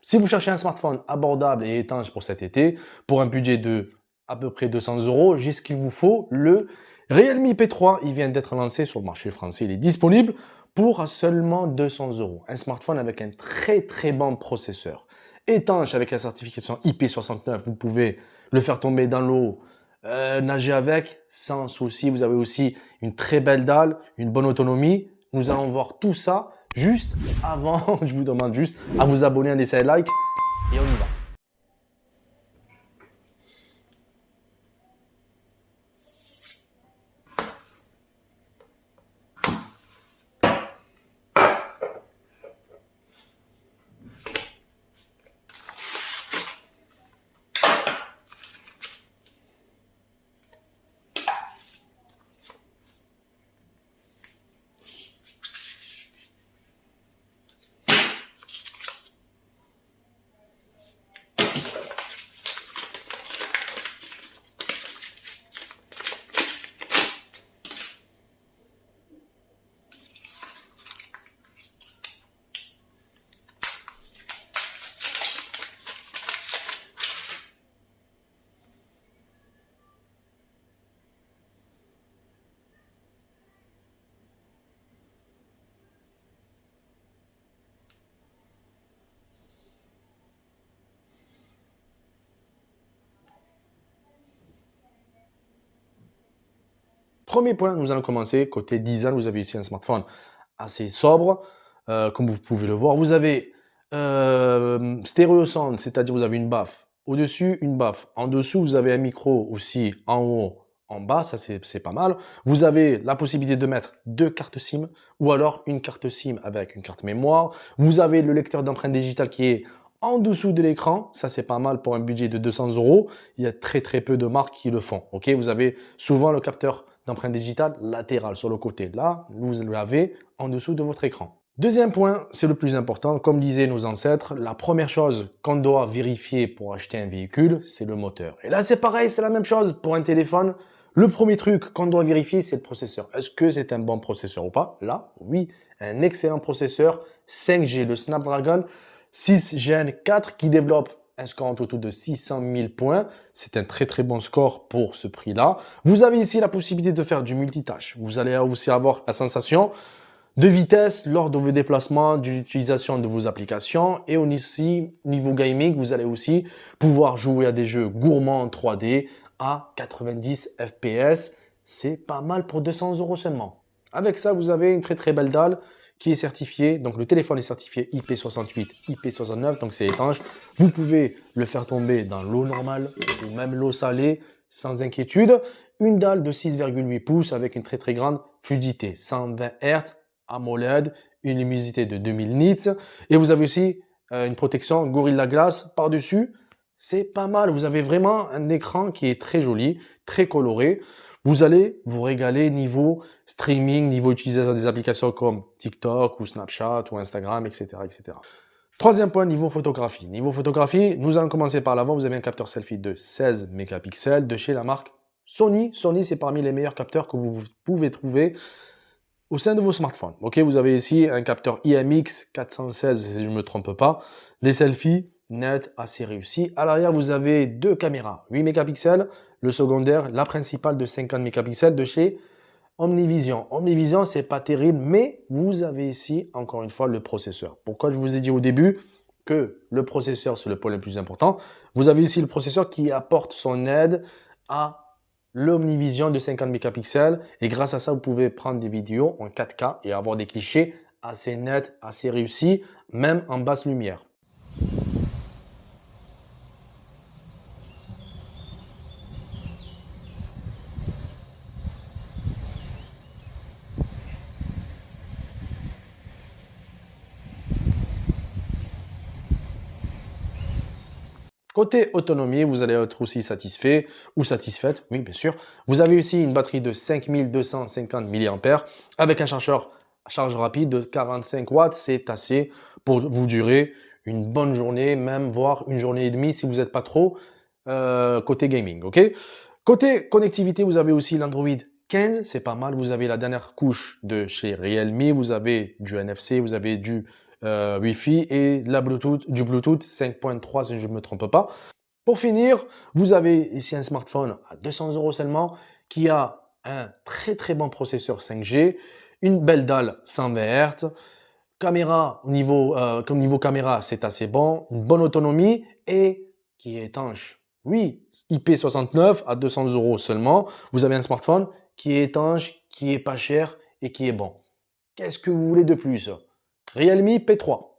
Si vous cherchez un smartphone abordable et étanche pour cet été, pour un budget de à peu près 200 €, j'ai ce qu'il vous faut, le Realme P3. Il vient d'être lancé sur le marché français. Il est disponible pour seulement 200 €. Un smartphone avec un très bon processeur. Étanche avec la certification IP69, vous pouvez le faire tomber dans l'eau, nager avec sans souci. Vous avez aussi une très belle dalle, une bonne autonomie. Nous allons voir tout ça juste avant. Je vous demande juste à vous abonner, à laisser un like et on y va. Premier point, nous allons commencer côté design. Vous avez ici un smartphone assez sobre, comme vous pouvez le voir. Vous avez stéréo sound, c'est-à-dire vous avez une baffe au-dessus, une baffe en dessous. Vous avez un micro aussi en haut, en bas, ça c'est pas mal. Vous avez la possibilité de mettre deux cartes SIM ou alors une carte SIM avec une carte mémoire. Vous avez le lecteur d'empreintes digitales qui est en dessous de l'écran, ça c'est pas mal pour un budget de 200 €. Il y a très peu de marques qui le font. Ok, vous avez souvent le capteur d'empreinte digitale latéral sur le côté. Là, vous l'avez en dessous de votre écran. Deuxième point, c'est le plus important. Comme disaient nos ancêtres, la première chose qu'on doit vérifier pour acheter un véhicule, c'est le moteur. Et là, c'est pareil, c'est la même chose pour un téléphone. Le premier truc qu'on doit vérifier, c'est le processeur. Est-ce que c'est un bon processeur ou pas? Là, oui, un excellent processeur 5G, le Snapdragon 6 Gen 4 qui développe un score en tout de 600 000 points. C'est un très bon score pour ce prix-là. Vous avez ici la possibilité de faire du multitâche. Vous allez aussi avoir la sensation de vitesse lors de vos déplacements, d'utilisation de vos applications. Et aussi, niveau gaming, vous allez aussi pouvoir jouer à des jeux gourmands en 3D à 90 FPS. C'est pas mal pour 200 € seulement. Avec ça, vous avez une très belle dalle qui est certifiée. Donc le téléphone est certifié IP68, IP69, donc c'est étanche. Vous pouvez le faire tomber dans l'eau normale ou même l'eau salée sans inquiétude. Une dalle de 6,8 pouces avec une très grande fluidité, 120 Hz, AMOLED, une luminosité de 2000 nits. Et vous avez aussi une protection Gorilla Glass par-dessus. C'est pas mal. Vous avez vraiment un écran qui est très joli, très coloré. Vous allez vous régaler niveau streaming, niveau utilisation des applications comme TikTok ou Snapchat ou Instagram, etc. Troisième point, niveau photographie. Niveau photographie, nous allons commencer par l'avant. Vous avez un capteur selfie de 16 mégapixels de chez la marque Sony. Sony, c'est parmi les meilleurs capteurs que vous pouvez trouver au sein de vos smartphones. Ok, vous avez ici un capteur IMX 416, si je ne me trompe pas. Les selfies net, assez réussi. À l'arrière, vous avez deux caméras, 8 mégapixels, le secondaire, la principale de 50 mégapixels de chez Omnivision. Omnivision, c'est pas terrible, mais vous avez ici, encore une fois, le processeur. Pourquoi je vous ai dit au début que le processeur, c'est le point le plus important. Vous avez ici le processeur qui apporte son aide à l'Omnivision de 50 mégapixels et grâce à ça, vous pouvez prendre des vidéos en 4K et avoir des clichés assez nets, assez réussis, même en basse lumière. Côté autonomie, vous allez être aussi satisfait ou satisfaite, oui bien sûr. Vous avez aussi une batterie de 5250 mAh avec un chargeur à charge rapide de 45 watts. C'est assez pour vous durer une bonne journée, même voire une journée et demie si vous n'êtes pas trop côté gaming. Ok. Côté connectivité, vous avez aussi l'Android 15, c'est pas mal. Vous avez la dernière couche de chez Realme, vous avez du NFC, vous avez du Wi-Fi et du Bluetooth 5.3 si je ne me trompe pas. Pour finir, vous avez ici un smartphone à 200 € seulement qui a un très très bon processeur 5G, une belle dalle 120 Hz, caméra, comme niveau caméra, c'est assez bon, une bonne autonomie et qui est étanche. Oui, IP69 à 200 € seulement, vous avez un smartphone qui est étanche, qui est pas cher et qui est bon. Qu'est-ce que vous voulez de plus? Realme P3.